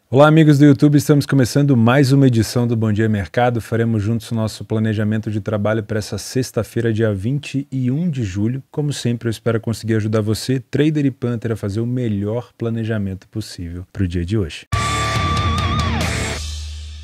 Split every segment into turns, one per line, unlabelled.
Olá amigos do YouTube, estamos começando mais uma edição do Bom Dia Mercado. Faremos juntos o nosso planejamento de trabalho para essa sexta-feira, dia 21 de julho. Como sempre, eu espero conseguir ajudar você, trader e punter, a fazer o melhor planejamento possível para o dia de hoje.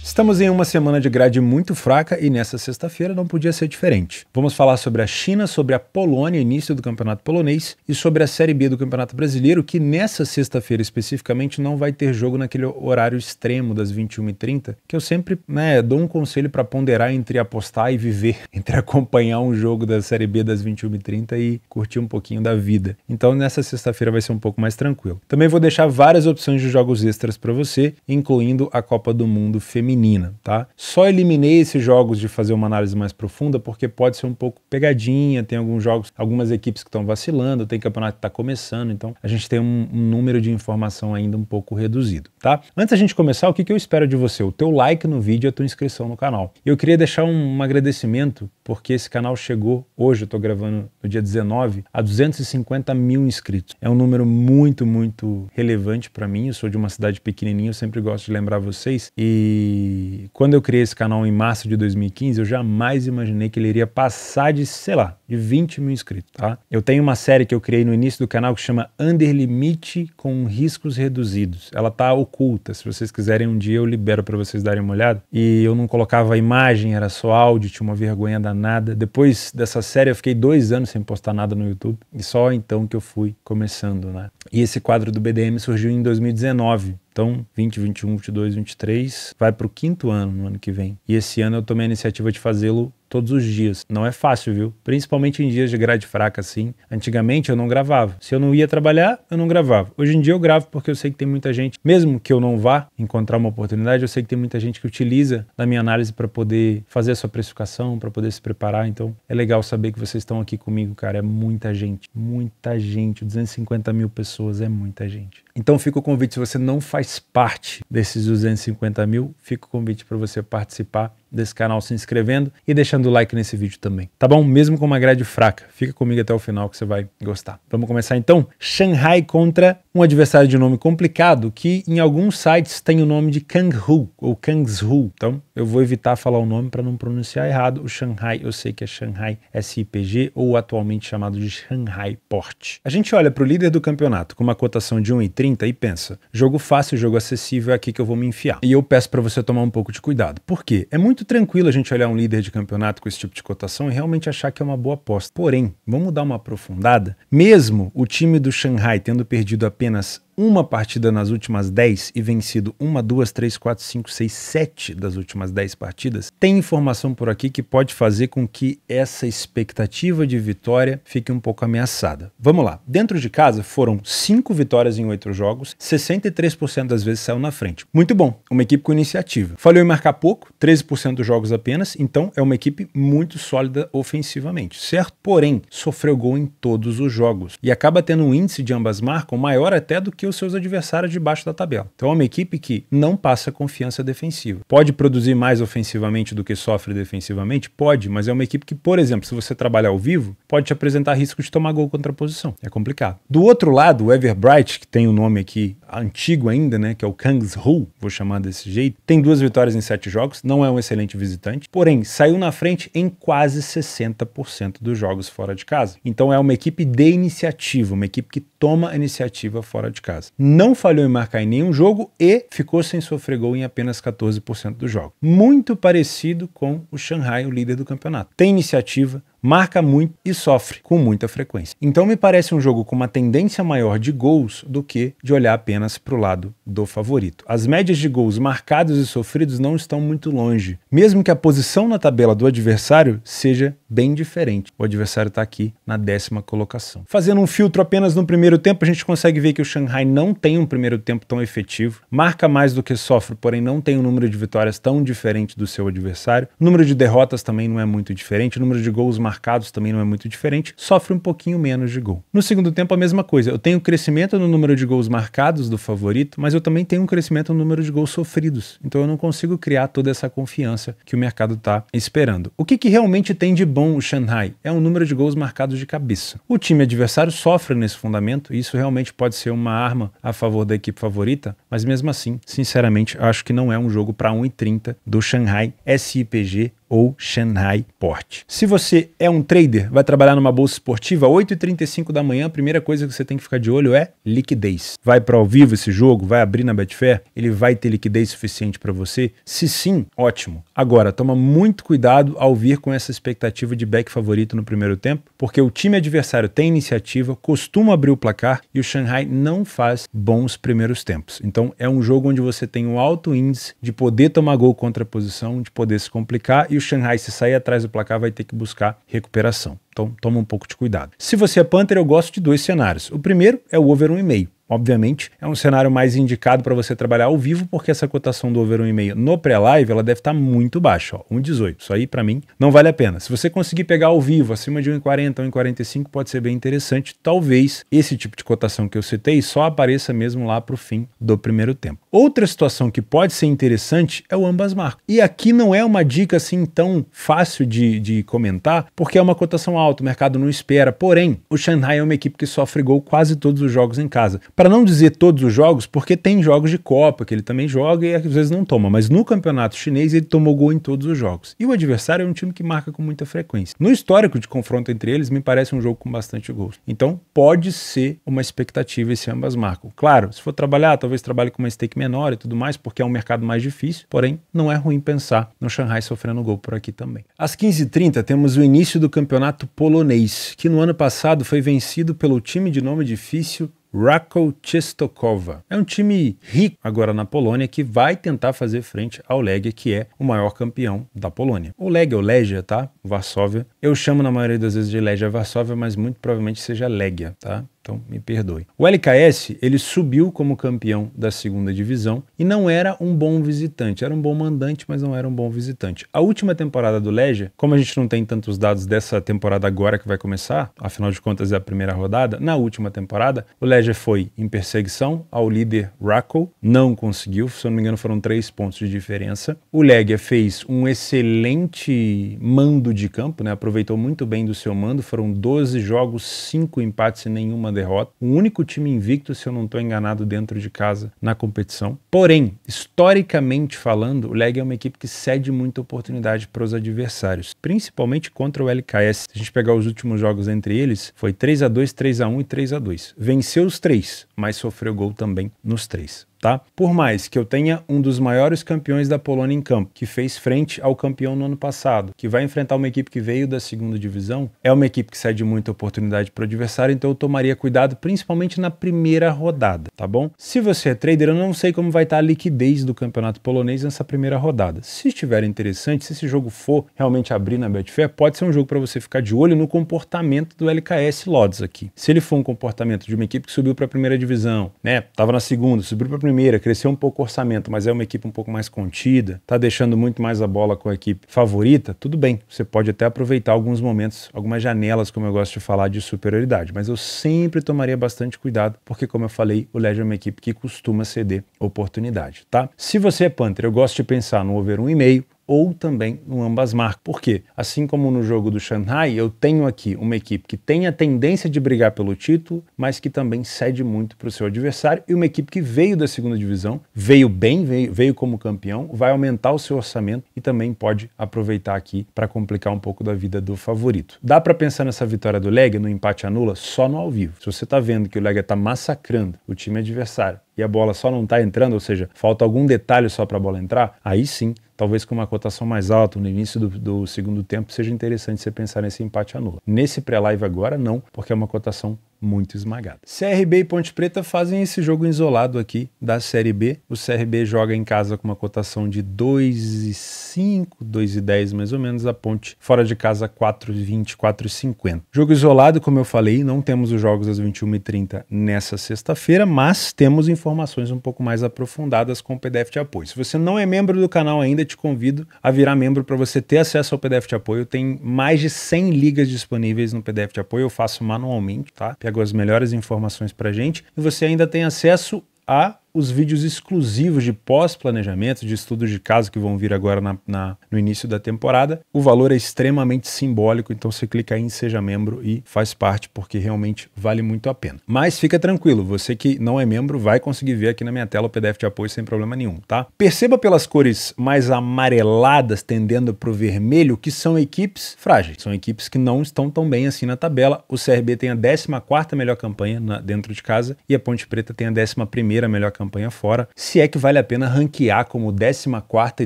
Estamos em uma semana de grade muito fraca e nessa sexta-feira não podia ser diferente. Vamos falar sobre a China, sobre a Polônia, início do campeonato polonês, e sobre a Série B do Campeonato Brasileiro, que nessa sexta-feira especificamente não vai ter jogo naquele horário extremo das 21h30, que eu sempre dou um conselho para ponderar entre apostar e viver, entre acompanhar um jogo da Série B das 21h30 e curtir um pouquinho da vida. Então nessa sexta-feira vai ser um pouco mais tranquilo. Também vou deixar várias opções de jogos extras para você, incluindo a Copa do Mundo Feminina. Tá? Só eliminei esses jogos de fazer uma análise mais profunda porque pode ser um pouco pegadinha, tem alguns jogos, algumas equipes que estão vacilando, tem campeonato que está começando, então a gente tem um número de informação ainda um pouco reduzido, tá? Antes da gente começar, o que eu espero de você? O teu like no vídeo e a tua inscrição no canal. Eu queria deixar um agradecimento porque esse canal chegou, hoje eu estou gravando no dia 19, a 250 mil inscritos. É um número muito, muito relevante para mim, eu sou de uma cidade pequenininha, eu sempre gosto de lembrar vocês, e quando eu criei esse canal em março de 2015, eu jamais imaginei que ele iria passar de, sei lá, de 20 mil inscritos, tá? Eu tenho uma série que eu criei no início do canal que chama Under Limite com riscos reduzidos. Ela tá oculta, se vocês quiserem um dia eu libero para vocês darem uma olhada. E eu não colocava imagem, era só áudio, tinha uma vergonha danada. Depois dessa série eu fiquei 2 anos sem postar nada no YouTube e só então que eu fui começando, né? E esse quadro do BDM surgiu em 2019. Então, 20, 21, 22, 23, vai para o 5º ano no ano que vem. E esse ano eu tomei a iniciativa de fazê-lo todos os dias. Não é fácil, viu? Principalmente em dias de grade fraca assim. Antigamente eu não gravava. Se eu não ia trabalhar, eu não gravava. Hoje em dia eu gravo porque eu sei que tem muita gente, mesmo que eu não vá encontrar uma oportunidade, eu sei que tem muita gente que utiliza da minha análise para poder fazer a sua precificação, para poder se preparar. Então é legal saber que vocês estão aqui comigo, cara. É muita gente. 250 mil pessoas é muita gente. Então fica o convite, se você não faz parte desses 250 mil, fica o convite para você participar desse canal se inscrevendo e deixando o like nesse vídeo também, tá bom? Mesmo com uma grade fraca, fica comigo até o final que você vai gostar. Vamos começar então? Shanghai contra um adversário de nome complicado que em alguns sites tem o nome de Kanghu ou Kangzhou, então eu vou evitar falar o nome para não pronunciar errado. O Shanghai, eu sei que é Shanghai SIPG ou atualmente chamado de Shanghai Port. A gente olha para o líder do campeonato com uma cotação de 1,30 e pensa, jogo fácil, jogo acessível, é aqui que eu vou me enfiar. E eu peço para você tomar um pouco de cuidado. Por quê? É muito tranquilo a gente olhar um líder de campeonato com esse tipo de cotação e realmente achar que é uma boa aposta. Porém, vamos dar uma aprofundada? Mesmo o time do Shanghai tendo perdido apenas uma partida nas últimas 10 e vencido 1, 2, 3, 4, 5, 6, 7 das últimas 10 partidas, tem informação por aqui que pode fazer com que essa expectativa de vitória fique um pouco ameaçada. Vamos lá. Dentro de casa foram 5 vitórias em 8 jogos, 63% das vezes saiu na frente. Muito bom. Uma equipe com iniciativa. Falhou em marcar pouco, 13% dos jogos apenas, então é uma equipe muito sólida ofensivamente, certo? Porém, sofreu gol em todos os jogos e acaba tendo um índice de ambas marcam maior até do que os seus adversários debaixo da tabela. Então é uma equipe que não passa confiança defensiva. Pode produzir mais ofensivamente do que sofre defensivamente? Pode, mas é uma equipe que, por exemplo, se você trabalhar ao vivo, pode te apresentar risco de tomar gol contra a posição. É complicado. Do outro lado, o Everbright, que tem o nome aqui antigo ainda, né, que é o Kangzhou, vou chamar desse jeito, tem 2 vitórias em 7 jogos, não é um excelente visitante, porém saiu na frente em quase 60% dos jogos fora de casa. Então é uma equipe de iniciativa, uma equipe que toma a iniciativa fora de casa. Não falhou em marcar em nenhum jogo e ficou sem sofrer gol em apenas 14% dos jogos. Muito parecido com o Shanghai, o líder do campeonato. Tem iniciativa, marca muito e sofre com muita frequência. Então me parece um jogo com uma tendência maior de gols do que de olhar apenas para o lado do favorito. As médias de gols marcados e sofridos não estão muito longe, mesmo que a posição na tabela do adversário seja bem diferente. O adversário está aqui na 10ª colocação. Fazendo um filtro apenas no primeiro tempo, a gente consegue ver que o Shanghai não tem um primeiro tempo tão efetivo, marca mais do que sofre, porém não tem um número de vitórias tão diferente do seu adversário. O número de derrotas também não é muito diferente, o número de gols marcados marcados também não é muito diferente, sofre um pouquinho menos de gol. No segundo tempo a mesma coisa, eu tenho crescimento no número de gols marcados do favorito, mas eu também tenho um crescimento no número de gols sofridos, então eu não consigo criar toda essa confiança que o mercado está esperando. O que realmente tem de bom o Shanghai? É o número de gols marcados de cabeça. O time adversário sofre nesse fundamento e isso realmente pode ser uma arma a favor da equipe favorita, mas mesmo assim, sinceramente, acho que não é um jogo para 1,30 do Shanghai SIPG ou Shanghai Port. Se você é um trader, vai trabalhar numa bolsa esportiva, 8h35 da manhã, a primeira coisa que você tem que ficar de olho é liquidez. Vai para ao vivo esse jogo? Vai abrir na Betfair? Ele vai ter liquidez suficiente para você? Se sim, ótimo. Agora, toma muito cuidado ao vir com essa expectativa de back favorito no primeiro tempo, porque o time adversário tem iniciativa, costuma abrir o placar e o Shanghai não faz bons primeiros tempos. Então é um jogo onde você tem um alto índice de poder tomar gol contra a posição, de poder se complicar, e o Shanghai, se sair atrás do placar, vai ter que buscar recuperação. Então toma um pouco de cuidado. Se você é punter, eu gosto de dois cenários. O primeiro é o over 1,5. Obviamente, é um cenário mais indicado para você trabalhar ao vivo, porque essa cotação do over 1,5 no pré-live, ela deve estar muito baixa, ó, 1,18. Isso aí, para mim, não vale a pena. Se você conseguir pegar ao vivo, acima de 1,40, 1,45, pode ser bem interessante. Talvez esse tipo de cotação que eu citei só apareça mesmo lá para o fim do primeiro tempo. Outra situação que pode ser interessante é o ambas marcam. E aqui não é uma dica assim tão fácil de comentar, porque é uma cotação alta, o mercado não espera. Porém, o Shanghai é uma equipe que sofre gol quase todos os jogos em casa. Para não dizer todos os jogos, porque tem jogos de Copa que ele também joga e às vezes não toma, mas no campeonato chinês ele tomou gol em todos os jogos. E o adversário é um time que marca com muita frequência. No histórico de confronto entre eles, me parece um jogo com bastante gols. Então, pode ser uma expectativa esse ambas marcam. Claro, se for trabalhar, talvez trabalhe com uma stake menor e tudo mais, porque é um mercado mais difícil, porém, não é ruim pensar no Shanghai sofrendo gol por aqui também. Às 15h30, temos o início do campeonato polonês, que no ano passado foi vencido pelo time de nome difícil Rakow Częstochowa. É um time rico agora na Polônia que vai tentar fazer frente ao Legia, que é o maior campeão da Polônia. O Legia, tá? Varsóvia. Eu chamo na maioria das vezes de Legia Varsóvia, mas muito provavelmente seja Legia, tá? Então, me perdoe. O LKS, ele subiu como campeão da segunda divisão e não era um bom visitante. Era um bom mandante, mas não era um bom visitante. A última temporada do Legia, como a gente não tem tantos dados dessa temporada agora que vai começar, afinal de contas é a primeira rodada, na última temporada, o Legia foi em perseguição ao líder Rakow, não conseguiu, se eu não me engano foram 3 pontos de diferença. O Legia fez um excelente mando de campo, né? Aproveitou muito bem do seu mando, foram 12 jogos, 5 empates e nenhuma derrota. O único time invicto, se eu não estou enganado, dentro de casa na competição. Porém, historicamente falando, o Legia é uma equipe que cede muita oportunidade para os adversários, principalmente contra o LKS. Se a gente pegar os últimos jogos entre eles, foi 3-2, 3-1 e 3-2. Venceu os 3, mas sofreu gol também nos 3. Tá? Por mais que eu tenha um dos maiores campeões da Polônia em campo, que fez frente ao campeão no ano passado, que vai enfrentar uma equipe que veio da segunda divisão, é uma equipe que cede muita oportunidade para o adversário, então eu tomaria cuidado principalmente na primeira rodada, tá bom? Se você é trader, eu não sei como vai estar a liquidez do campeonato polonês nessa primeira rodada. Se estiver interessante, se esse jogo for realmente abrir na Betfair, pode ser um jogo para você ficar de olho no comportamento do LKS Lodz aqui. Se ele for um comportamento de uma equipe que subiu para a primeira divisão, né? Tava na segunda, subiu para a primeira, cresceu um pouco o orçamento, mas é uma equipe um pouco mais contida, tá deixando muito mais a bola com a equipe favorita, tudo bem, você pode até aproveitar alguns momentos, algumas janelas, como eu gosto de falar, de superioridade, mas eu sempre tomaria bastante cuidado, porque como eu falei, o Legia é uma equipe que costuma ceder oportunidade, tá? Se você é punter, eu gosto de pensar no over 1,5, ou também no ambas marcam. Por quê? Assim como no jogo do Shanghai, eu tenho aqui uma equipe que tem a tendência de brigar pelo título, mas que também cede muito para o seu adversário, e uma equipe que veio da segunda divisão, veio bem, veio como campeão, vai aumentar o seu orçamento e também pode aproveitar aqui para complicar um pouco da vida do favorito. Dá para pensar nessa vitória do Legia, no empate anula, só no ao vivo. Se você está vendo que o Legia está massacrando o time adversário e a bola só não está entrando, ou seja, falta algum detalhe só para a bola entrar, aí sim, talvez com uma cotação mais alta no início do segundo tempo, seja interessante você pensar nesse empate anula. Nesse pré-live agora, não, porque é uma cotação muito esmagada. CRB e Ponte Preta fazem esse jogo isolado aqui da Série B. O CRB joga em casa com uma cotação de 2,5, 2,10 mais ou menos. A Ponte fora de casa 4,20, 4,50. Jogo isolado, como eu falei, não temos os jogos às 21h30 nessa sexta-feira, mas temos informações um pouco mais aprofundadas com o PDF de apoio. Se você não é membro do canal ainda, te convido a virar membro para você ter acesso ao PDF de apoio. Tem mais de 100 ligas disponíveis no PDF de apoio, eu faço manualmente, tá? Pego as melhores informações pra gente e você ainda tem acesso a os vídeos exclusivos de pós-planejamento, de estudos de caso que vão vir agora no início da temporada. O valor é extremamente simbólico, então você clica aí em Seja Membro e faz parte, porque realmente vale muito a pena. Mas fica tranquilo, você que não é membro vai conseguir ver aqui na minha tela o PDF de apoio sem problema nenhum, tá? Perceba pelas cores mais amareladas, tendendo para o vermelho, que são equipes frágeis, são equipes que não estão tão bem assim na tabela. O CRB tem a 14ª melhor campanha dentro de casa e a Ponte Preta tem a 11ª melhor campanha fora, se é que vale a pena ranquear como 14ª e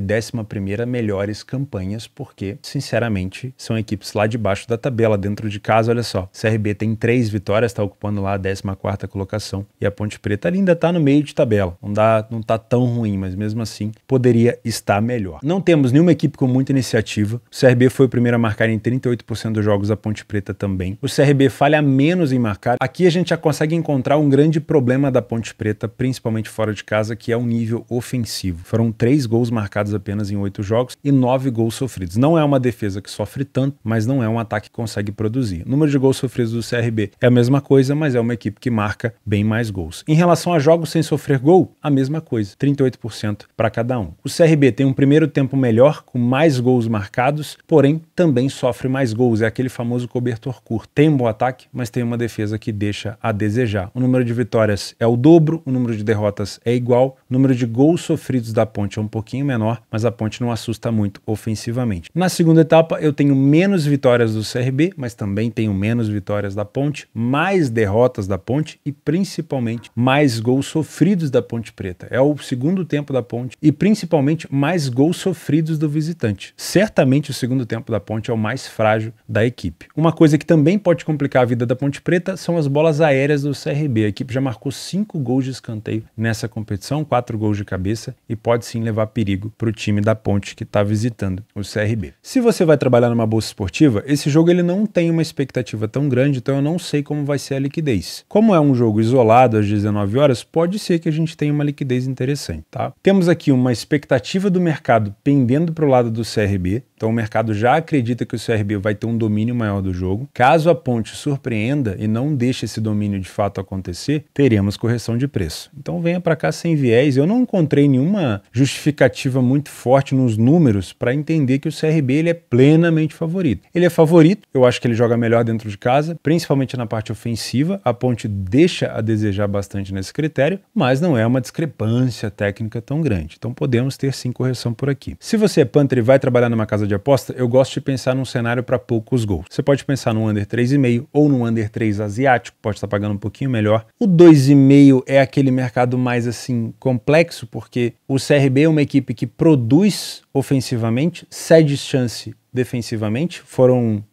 11ª melhores campanhas, porque, sinceramente, são equipes lá de baixo da tabela, dentro de casa. Olha só, CRB tem 3 vitórias, está ocupando lá a 14ª colocação, e a Ponte Preta ainda está no meio de tabela, não tá tão ruim, mas mesmo assim poderia estar melhor. Não temos nenhuma equipe com muita iniciativa, o CRB foi o primeiro a marcar em 38% dos jogos, a Ponte Preta também. O CRB falha menos em marcar, aqui a gente já consegue encontrar um grande problema da Ponte Preta, principalmente fora de casa, que é o nível ofensivo. Foram 3 gols marcados apenas em 8 jogos e 9 gols sofridos. Não é uma defesa que sofre tanto, mas não é um ataque que consegue produzir. O número de gols sofridos do CRB é a mesma coisa, mas é uma equipe que marca bem mais gols. Em relação a jogos sem sofrer gol, a mesma coisa, 38% para cada um. O CRB tem um primeiro tempo melhor, com mais gols marcados, porém também sofre mais gols. É aquele famoso cobertor curto. Tem um bom ataque, mas tem uma defesa que deixa a desejar. O número de vitórias é o dobro, o número de derrotas é igual, o número de gols sofridos da Ponte é um pouquinho menor, mas a Ponte não assusta muito ofensivamente. Na segunda etapa, eu tenho menos vitórias do CRB, mas também tenho menos vitórias da Ponte, mais derrotas da Ponte e principalmente mais gols sofridos da Ponte Preta. É o segundo tempo da Ponte e principalmente mais gols sofridos do visitante. Certamente o segundo tempo da Ponte é o mais frágil da equipe. Uma coisa que também pode complicar a vida da Ponte Preta são as bolas aéreas do CRB. A equipe já marcou 5 gols de escanteio nessa competição, 4 gols de cabeça, e pode sim levar perigo para o time da Ponte que está visitando o CRB. Se você vai trabalhar numa bolsa esportiva, esse jogo ele não tem uma expectativa tão grande, então eu não sei como vai ser a liquidez. Como é um jogo isolado às 19 horas, pode ser que a gente tenha uma liquidez interessante, tá? Temos aqui uma expectativa do mercado pendendo para o lado do CRB, então o mercado já acredita que o CRB vai ter um domínio maior do jogo. Caso a Ponte surpreenda e não deixe esse domínio de fato acontecer, teremos correção de preço. Então venha para cá sem viés. Eu não encontrei nenhuma justificativa muito forte nos números para entender que o CRB ele é plenamente favorito. Ele é favorito, eu acho que ele joga melhor dentro de casa, principalmente na parte ofensiva. A Ponte deixa a desejar bastante nesse critério, mas não é uma discrepância técnica tão grande. Então podemos ter sim correção por aqui. Se você é punter e vai trabalhar numa casa de aposta, eu gosto de pensar num cenário para poucos gols. Você pode pensar num under 3,5 ou num under 3 asiático, pode estar pagando um pouquinho melhor. O 2,5 é aquele mercado mais assim complexo, porque o CRB é uma equipe que produz ofensivamente, cede chance defensivamente,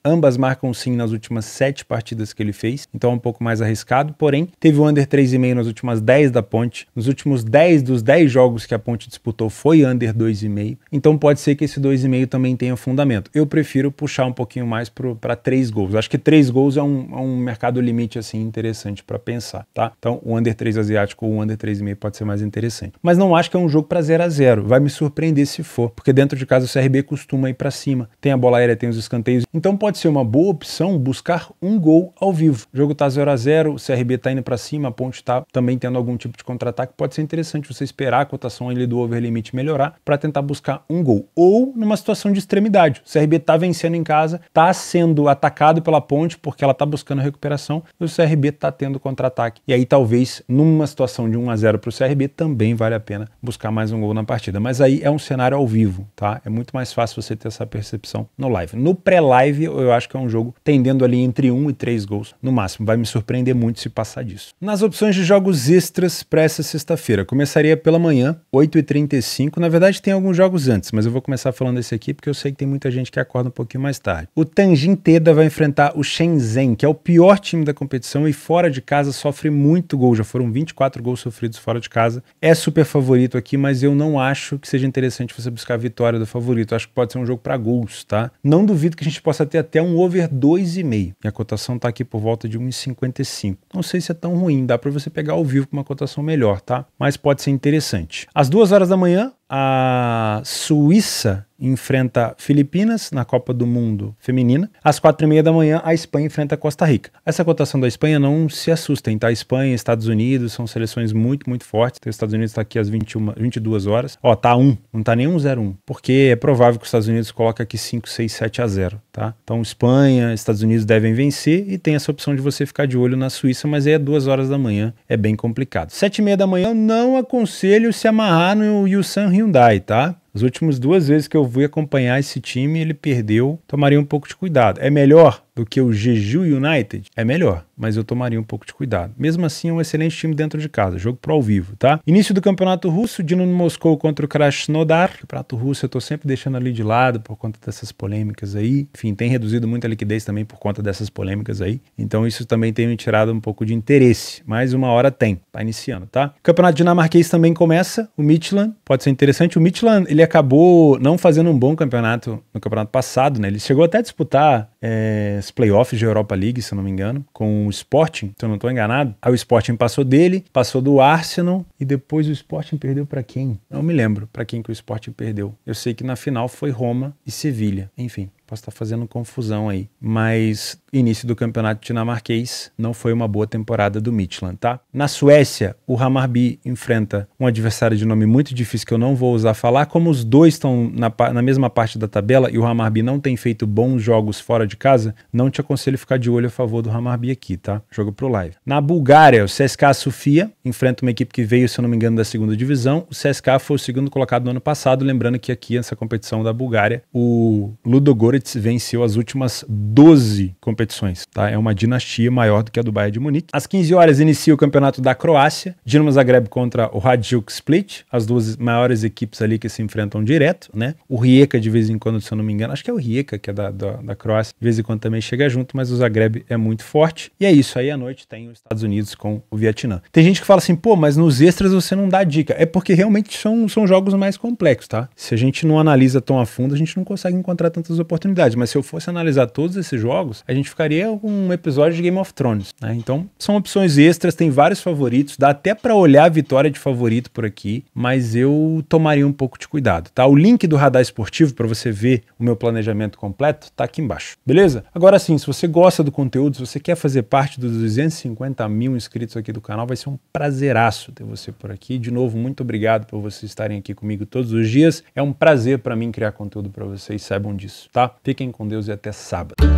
ambas marcam sim nas últimas 7 partidas que ele fez, então é um pouco mais arriscado, porém teve o under 3,5 nas últimas 10 da Ponte, nos últimos 10 dos 10 jogos que a Ponte disputou foi under 2,5, então pode ser que esse 2,5 também tenha fundamento. Eu prefiro puxar um pouquinho mais para 3 gols, acho que 3 gols é um mercado limite assim interessante para pensar, tá? Então o under 3 asiático ou o under 3,5 pode ser mais interessante, mas não acho que é um jogo para 0-0, vai me surpreender se for, porque dentro de casa o CRB costuma ir para cima, tem a bola aérea, tem os escanteios, então pode ser uma boa opção buscar um gol ao vivo. O jogo tá 0-0, o CRB tá indo para cima, a Ponte tá também tendo algum tipo de contra-ataque, pode ser interessante você esperar a cotação ali do over limit melhorar para tentar buscar um gol, ou numa situação de extremidade, o CRB tá vencendo em casa, tá sendo atacado pela Ponte porque ela tá buscando recuperação e o CRB tá tendo contra-ataque, e aí talvez numa situação de 1-0 para o CRB também vale a pena buscar mais um gol na partida, mas aí é um cenário ao vivo. vivo, tá? É muito mais fácil você ter essa percepção no live. No pré-live, eu acho que é um jogo tendendo ali entre 1 e 3 gols no máximo. Vai me surpreender muito se passar disso. Nas opções de jogos extras para essa sexta-feira, começaria pela manhã, 8h35. Na verdade, tem alguns jogos antes, mas eu vou começar falando esse aqui porque eu sei que tem muita gente que acorda um pouquinho mais tarde. O Tanjin Teda vai enfrentar o Shenzhen, que é o pior time da competição e fora de casa sofre muito gol. Já foram 24 gols sofridos fora de casa. É super favorito aqui, mas eu não acho que seja interessante você buscar a vitória do favorito. Acho que pode ser um jogo para gols, tá? Não duvido que a gente possa ter até um over 2,5. E a cotação tá aqui por volta de 1,55. Não sei se é tão ruim, dá para você pegar ao vivo com uma cotação melhor, tá? Mas pode ser interessante. Às 2 horas da manhã, a Suíça enfrenta Filipinas na Copa do Mundo Feminina. Às 4h30 da manhã, a Espanha enfrenta a Costa Rica. Essa cotação da Espanha, não se assustem, tá? Espanha e Estados Unidos são seleções muito, muito fortes. Os Estados Unidos está aqui às 22 horas. Ó, tá 1, não tá nem 1-0-1. Porque é provável que os Estados Unidos coloquem aqui 5, 6, 7-0, tá? Então Espanha, Estados Unidos devem vencer e tem essa opção de você ficar de olho na Suíça, mas aí é 2 horas da manhã, é bem complicado. 7h30 da manhã, eu não aconselho se amarrar no Ulsan Hyundai, tá? As últimas 2 vezes que eu fui acompanhar esse time, ele perdeu. Tomaria um pouco de cuidado. É melhor do que o Jeju United? É melhor, mas eu tomaria um pouco de cuidado. Mesmo assim, é um excelente time dentro de casa. Jogo pro ao vivo, tá? Início do Campeonato Russo, Dinamo Moscou contra o Krasnodar. O Campeonato Russo eu tô sempre deixando ali de lado por conta dessas polêmicas aí. Enfim, tem reduzido muito a liquidez também por conta dessas polêmicas aí. Então isso também tem me tirado um pouco de interesse. Mas uma hora tem. Tá iniciando, tá? O Campeonato Dinamarquês também começa. O Midtjylland pode ser interessante. O Midtjylland, ele acabou não fazendo um bom campeonato no campeonato passado, né? Ele chegou até a disputar os playoffs de Europa League, se eu não me engano, com o Sporting, se eu não estou enganado. Aí o Sporting passou dele, passou do Arsenal e depois o Sporting perdeu para quem? Não me lembro para quem que o Sporting perdeu. Eu sei que na final foi Roma e Sevilha. Enfim, posso estar fazendo confusão aí. Mas início do campeonato dinamarquês não foi uma boa temporada do Midtjylland, tá? Na Suécia, o Hammarby enfrenta um adversário de nome muito difícil que eu não vou usar falar. Como os dois estão na mesma parte da tabela e o Hammarby não tem feito bons jogos fora de casa, não te aconselho ficar de olho a favor do Hammarby aqui, tá? Jogo pro live. Na Bulgária, o CSKA Sofia enfrenta uma equipe que veio, se eu não me engano, da segunda divisão. O CSKA foi o segundo colocado no ano passado, lembrando que aqui nessa competição da Bulgária, o Ludogorets venceu as últimas 12 competições, tá? É uma dinastia maior do que a do Bayern de Munique. Às 15 horas inicia o campeonato da Croácia, Dinamo Zagreb contra o Hajduk Split, as duas maiores equipes ali que se enfrentam direto, né? O Rijeka de vez em quando, se eu não me engano, acho que é o Rijeka que é da Croácia, de vez em quando também chega junto, mas o Zagreb é muito forte. E é isso, aí à noite tem os Estados Unidos com o Vietnã. Tem gente que fala assim, pô, mas nos extras você não dá dica. É porque realmente são jogos mais complexos, tá? Se a gente não analisa tão a fundo, a gente não consegue encontrar tantas oportunidades, mas se eu fosse analisar todos esses jogos, a gente ficaria com um episódio de Game of Thrones, né? Então, são opções extras, tem vários favoritos, dá até pra olhar a vitória de favorito por aqui, mas eu tomaria um pouco de cuidado, tá? O link do Radar Esportivo para você ver o meu planejamento completo tá aqui embaixo, beleza? Agora sim, se você gosta do conteúdo, se você quer fazer parte dos 250 mil inscritos aqui do canal, vai ser um prazeraço ter você por aqui. De novo, muito obrigado por vocês estarem aqui comigo todos os dias. É um prazer para mim criar conteúdo para vocês, saibam disso, tá? Fiquem com Deus e até sábado.